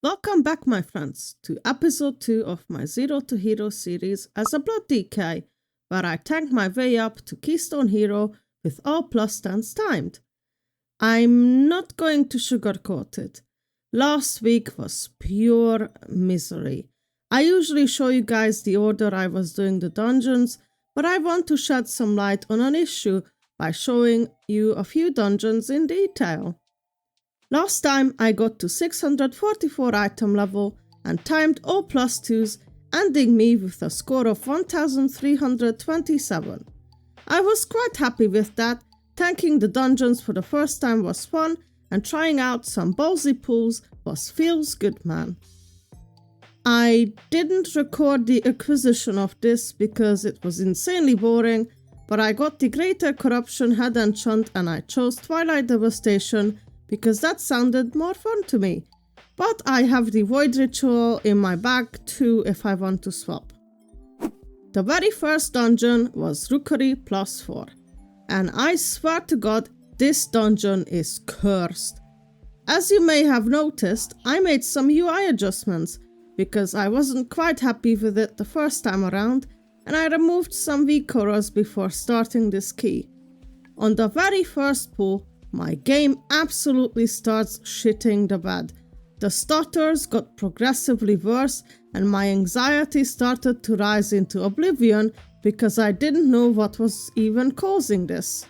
Welcome back, my friends, to episode 2 of my Zero to Hero series as a Blood DK, where I tank my way up to Keystone Hero with all plus stands timed. I'm not going to sugarcoat it. Last week was pure misery. I usually show you guys the order I was doing the dungeons, but I want to shed some light on an issue by showing you a few dungeons in detail. Last time I got to 644 item level and timed all plus 2s, ending me with a score of 1327. I was quite happy with that. Tanking the dungeons for the first time was fun, and trying out some ballsy pulls feels good, man. I didn't record the acquisition of this because it was insanely boring, but I got the Greater Corruption head enchant and I chose Twilight Devastation because that sounded more fun to me. But I have the Void Ritual in my bag too if I want to swap. The very first dungeon was Rookery +4. And I swear to God, this dungeon is cursed. As you may have noticed, I made some UI adjustments because I wasn't quite happy with it the first time around, and I removed some weak errors before starting this key. On the very first pull, my game absolutely starts shitting the bed. The stutters got progressively worse and my anxiety started to rise into oblivion because I didn't know what was even causing this.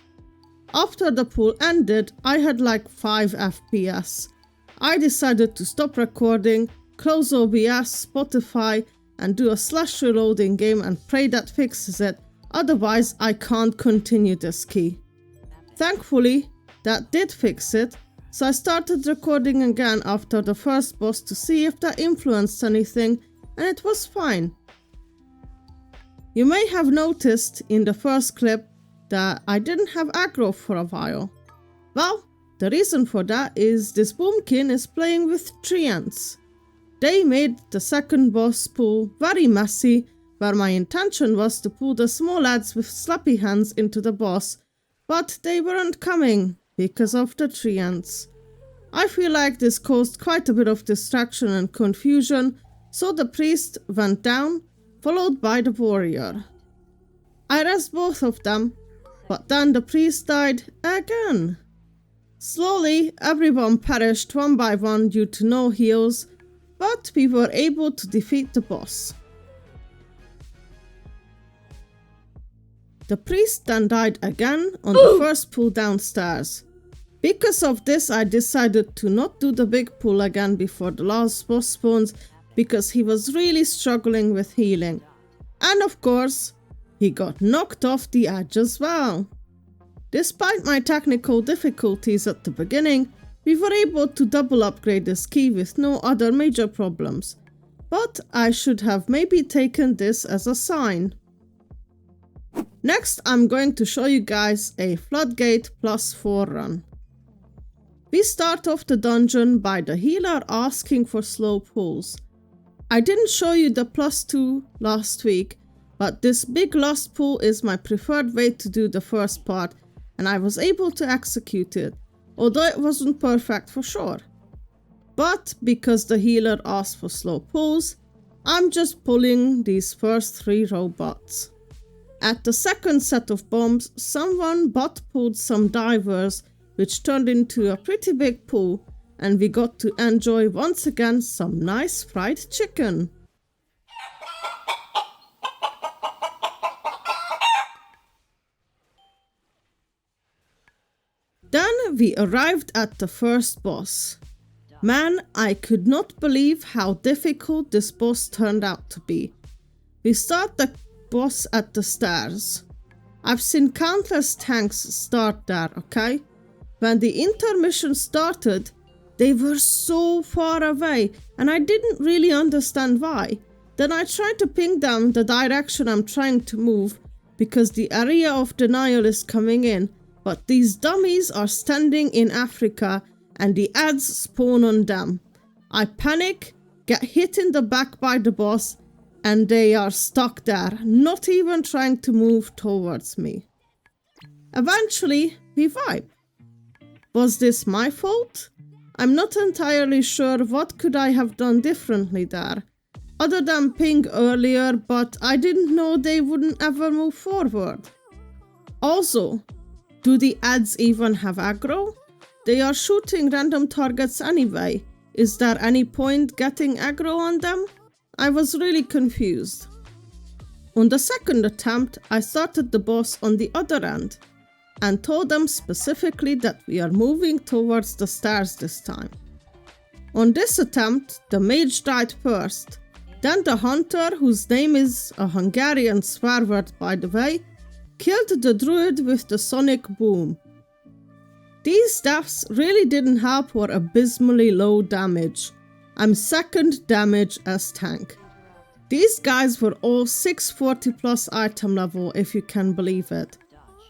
After the pull ended, I had like 5 FPS. I decided to stop recording, close OBS, Spotify, and do a /reload in game and pray that fixes it, otherwise I can't continue this key. Thankfully, that did fix it, so I started recording again after the first boss to see if that influenced anything, and it was fine. You may have noticed in the first clip that I didn't have aggro for a while. Well, the reason for that is this boomkin is playing with treants. They made the second boss pull very messy, where my intention was to pull the small lads with slappy hands into the boss, but they weren't coming because of the treants. I feel like this caused quite a bit of distraction and confusion, so the priest went down, followed by the warrior. I rested both of them, but then the priest died again. Slowly, everyone perished one by one due to no heals, but we were able to defeat the boss. The priest then died again on the first pull downstairs. Because of this, I decided to not do the big pull again before the last boss spawns because he was really struggling with healing. And of course, he got knocked off the edge as well. Despite my technical difficulties at the beginning, we were able to double upgrade this key with no other major problems. But I should have maybe taken this as a sign. Next, I'm going to show you guys a Floodgate +4 run. We start off the dungeon by the healer asking for slow pulls. I didn't show you the +2 last week, but this big last pull is my preferred way to do the first part, and I was able to execute it, although it wasn't perfect for sure. But because the healer asked for slow pulls, I'm just pulling these first 3 robots. At the second set of bombs, someone bot pulled some divers, which turned into a pretty big pull, and we got to enjoy once again some nice fried chicken. Then we arrived at the first boss. Man, I could not believe how difficult this boss turned out to be. We start the boss at the stairs. I've seen countless tanks start there, okay? When the intermission started, they were so far away and I didn't really understand why. Then I tried to ping them the direction I'm trying to move because the area of denial is coming in, but these dummies are standing in Africa and the ads spawn on them. I panic, get hit in the back by the boss, and they are stuck there, not even trying to move towards me. Eventually, we vibe. Was this my fault? I'm not entirely sure what could I have done differently there, other than ping earlier, but I didn't know they wouldn't ever move forward. Also, do the ads even have aggro? They are shooting random targets anyway. Is there any point getting aggro on them? I was really confused. On the second attempt, I started the boss on the other end and told them specifically that we are moving towards the stairs this time. On this attempt, the mage died first. Then the hunter, whose name is a Hungarian swear word by the way, killed the druid with the sonic boom. These deaths really didn't help or abysmally low damage. I'm second damage as tank. These guys were all 640 plus item level, if you can believe it.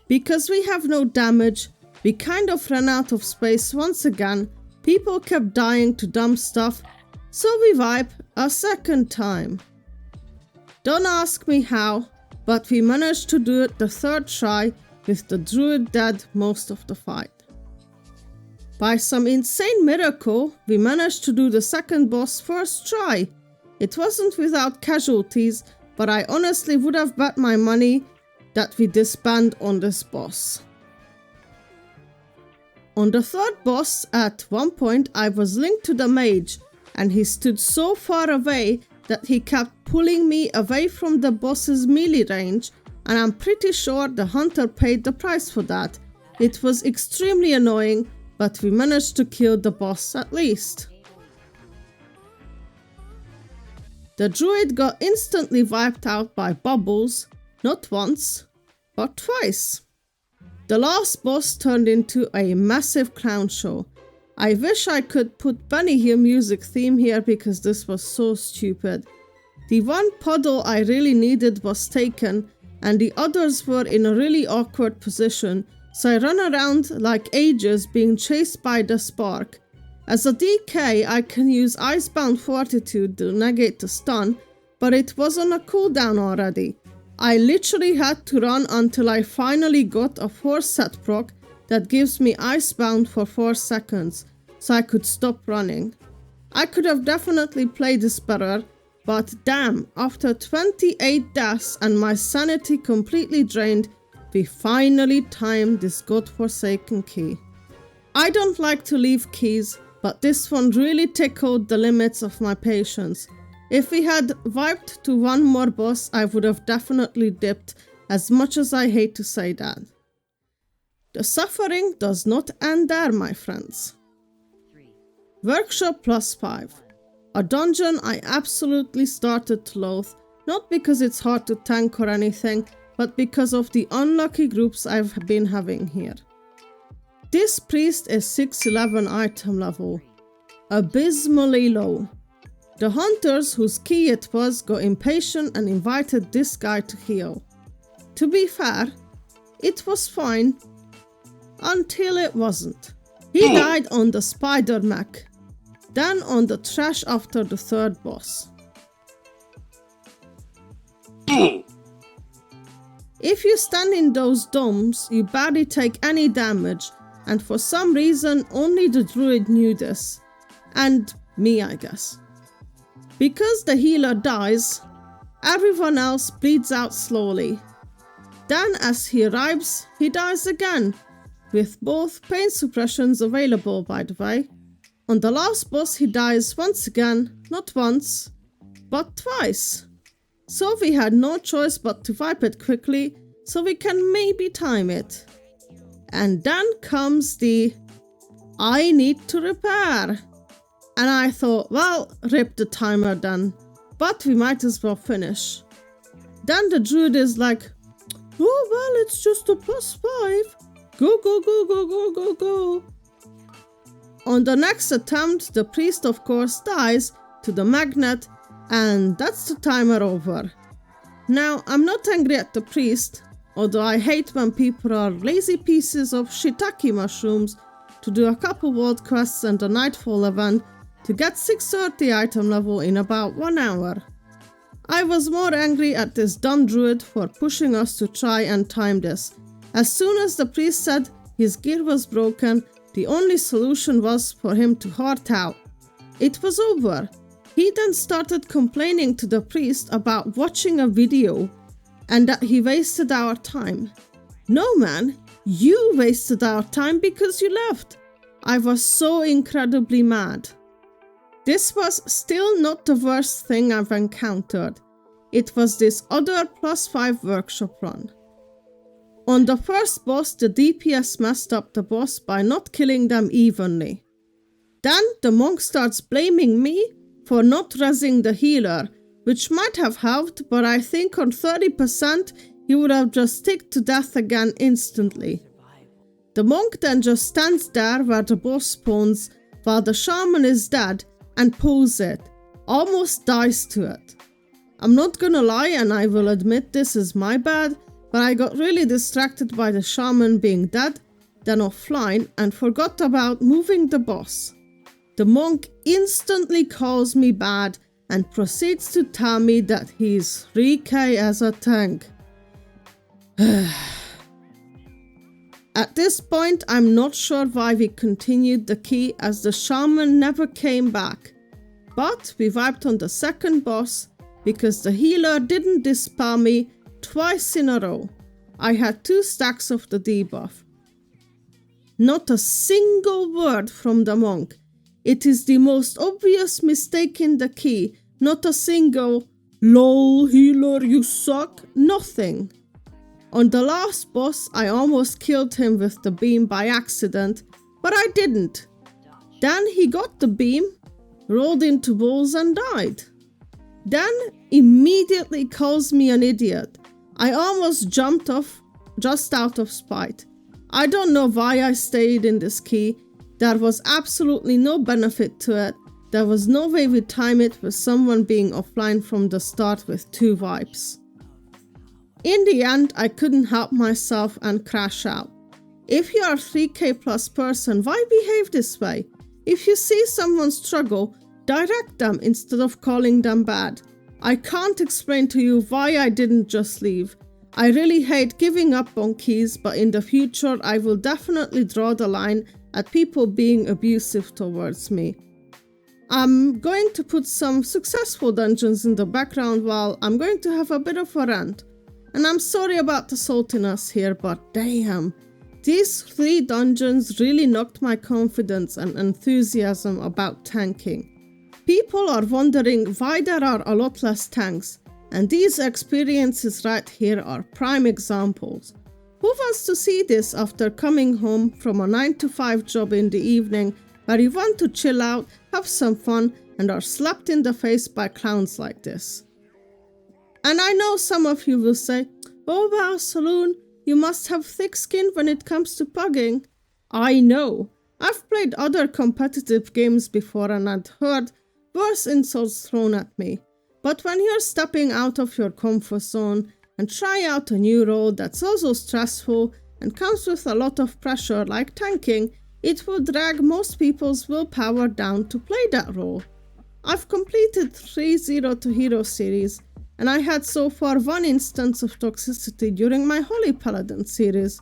Because we have no damage, we kind of ran out of space once again, people kept dying to dumb stuff, so we wipe a second time. Don't ask me how, but we managed to do it the third try with the druid dead most of the fight. By some insane miracle, we managed to do the second boss first try. It wasn't without casualties, but I honestly would have bet my money that we disband on this boss. On the third boss, at one point I was linked to the mage, and he stood so far away that he kept pulling me away from the boss's melee range, and I'm pretty sure the hunter paid the price for that. It was extremely annoying, but we managed to kill the boss at least. The druid got instantly wiped out by bubbles, not once, but twice. The last boss turned into a massive clown show. I wish I could put Bunny Hill music theme here because this was so stupid. The one puddle I really needed was taken, and the others were in a really awkward position, so I ran around like ages being chased by the spark. As a DK, I can use Icebound Fortitude to negate the stun, but it was on a cooldown already. I literally had to run until I finally got a 4-set proc that gives me Icebound for 4 seconds, so I could stop running. I could have definitely played this better, but damn, after 28 deaths and my sanity completely drained, we finally timed this godforsaken key. I don't like to leave keys, but this one really tickled the limits of my patience. If we had wiped to one more boss, I would have definitely dipped, as much as I hate to say that. The suffering does not end there, my friends. Workshop +5. A dungeon I absolutely started to loathe, not because it's hard to tank or anything, but because of the unlucky groups I've been having here. This priest is 611 item level, abysmally low. The hunters whose key it was got impatient and invited this guy to heal. To be fair, it was fine, until it wasn't. He died on the spider mech, then on the trash after the third boss. If you stand in those domes, you barely take any damage, and for some reason only the druid knew this. And me, I guess. Because the healer dies, everyone else bleeds out slowly. Then as he arrives, he dies again, with both pain suppressions available, by the way. On the last boss he dies once again, not once, but twice. So we had no choice but to wipe it quickly, so we can maybe time it. And then comes the I need to repair. And I thought, well, rip the timer then, but we might as well finish. Then the druid is like, oh well, it's just a +5. Go, go, go, go, go, go, go. On the next attempt, the priest of course dies to the magnet, and that's the timer over. Now, I'm not angry at the priest, although I hate when people are lazy pieces of shiitake mushrooms to do a couple world quests and a nightfall event to get 630 item level in about 1 hour. I was more angry at this dumb druid for pushing us to try and time this. As soon as the priest said his gear was broken, The only solution was for him to heart out. It was over. He then started complaining to the priest about watching a video and that he wasted our time. No man, you wasted our time because you left. I was so incredibly mad. This was still not the worst thing I've encountered. It was this other +5 workshop run. On the first boss, the DPS messed up the boss by not killing them evenly. Then the monk starts blaming me for not rezzing the healer, which might have helped, but I think on 30% he would have just ticked to death again instantly. The monk then just stands there where the boss spawns while the shaman is dead and pulls it, almost dies to it. I'm not gonna lie, and I will admit this is my bad, but I got really distracted by the shaman being dead, then offline, and forgot about moving the boss. The monk instantly calls me bad and proceeds to tell me that he's 3k as a tank. At this point, I'm not sure why we continued the key as the shaman never came back, but we vibed on the second boss because the healer didn't dispel me twice in a row. I had 2 stacks of the debuff. Not a single word from the monk. It is the most obvious mistake in the key. Not a single "lol healer you suck," nothing. On the last boss, I almost killed him with the beam by accident, but I didn't. Then he got the beam, rolled into balls and died. Then immediately calls me an idiot. I almost jumped off just out of spite. I don't know why I stayed in this key. There was absolutely no benefit to it. There was no way we'd time it with someone being offline from the start with 2 wipes. In the end, I couldn't help myself and crash out. If you are a 3k plus person, why behave this way? If you see someone struggle, direct them instead of calling them bad. I can't explain to you why I didn't just leave. I really hate giving up on keys, but in the future I will definitely draw the line at people being abusive towards me. I'm going to put some successful dungeons in the background while I'm going to have a bit of a rant. And I'm sorry about the saltiness here, but damn, these 3 dungeons really knocked my confidence and enthusiasm about tanking. People are wondering why there are a lot less tanks, and these experiences right here are prime examples. Who wants to see this after coming home from a 9-to-5 job in the evening where you want to chill out, have some fun, and are slapped in the face by clowns like this? And I know some of you will say, "Oh wow, Saloon, you must have thick skin when it comes to pugging." I know. I've played other competitive games before and I'd heard worse insults thrown at me. But when you're stepping out of your comfort zone and try out a new role that's also stressful and comes with a lot of pressure like tanking, it will drag most people's willpower down to play that role. I've completed 3 Zero to Hero series, and I had so far 1 instance of toxicity during my Holy Paladin series.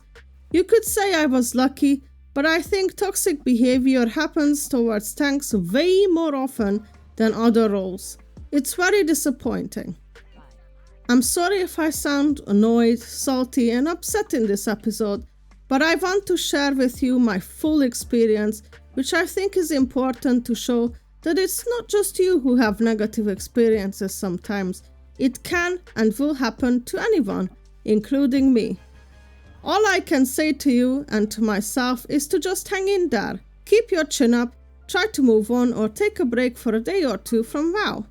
You could say I was lucky, but I think toxic behavior happens towards tanks way more often than other roles. It's very disappointing. I'm sorry if I sound annoyed, salty, and upset in this episode, but I want to share with you my full experience, which I think is important to show that it's not just you who have negative experiences sometimes. It can and will happen to anyone, including me. All I can say to you and to myself is to just hang in there, keep your chin up, try to move on or take a break for a day or 2 from WoW.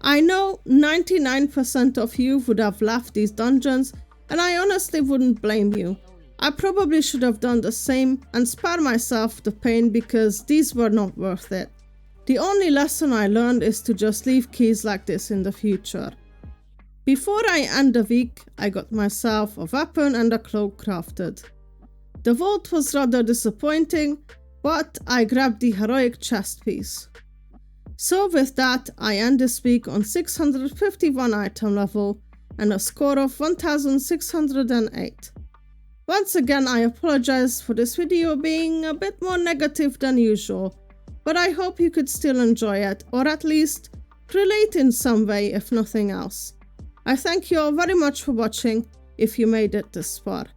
I know 99% of you would have left these dungeons, and I honestly wouldn't blame you. I probably should have done the same and spare myself the pain because these were not worth it. The only lesson I learned is to just leave keys like this in the future. Before I end the week, I got myself a weapon and a cloak crafted. The vault was rather disappointing, but I grabbed the heroic chest piece. So with that, I end this week on 651 item level and a score of 1608. Once again, I apologize for this video being a bit more negative than usual, but I hope you could still enjoy it, or at least relate in some way if nothing else. I thank you all very much for watching if you made it this far.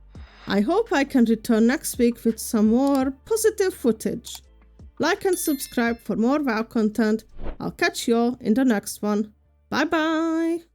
I hope I can return next week with some more positive footage. Like and subscribe for more WoW content. I'll catch you all in the next one. Bye bye!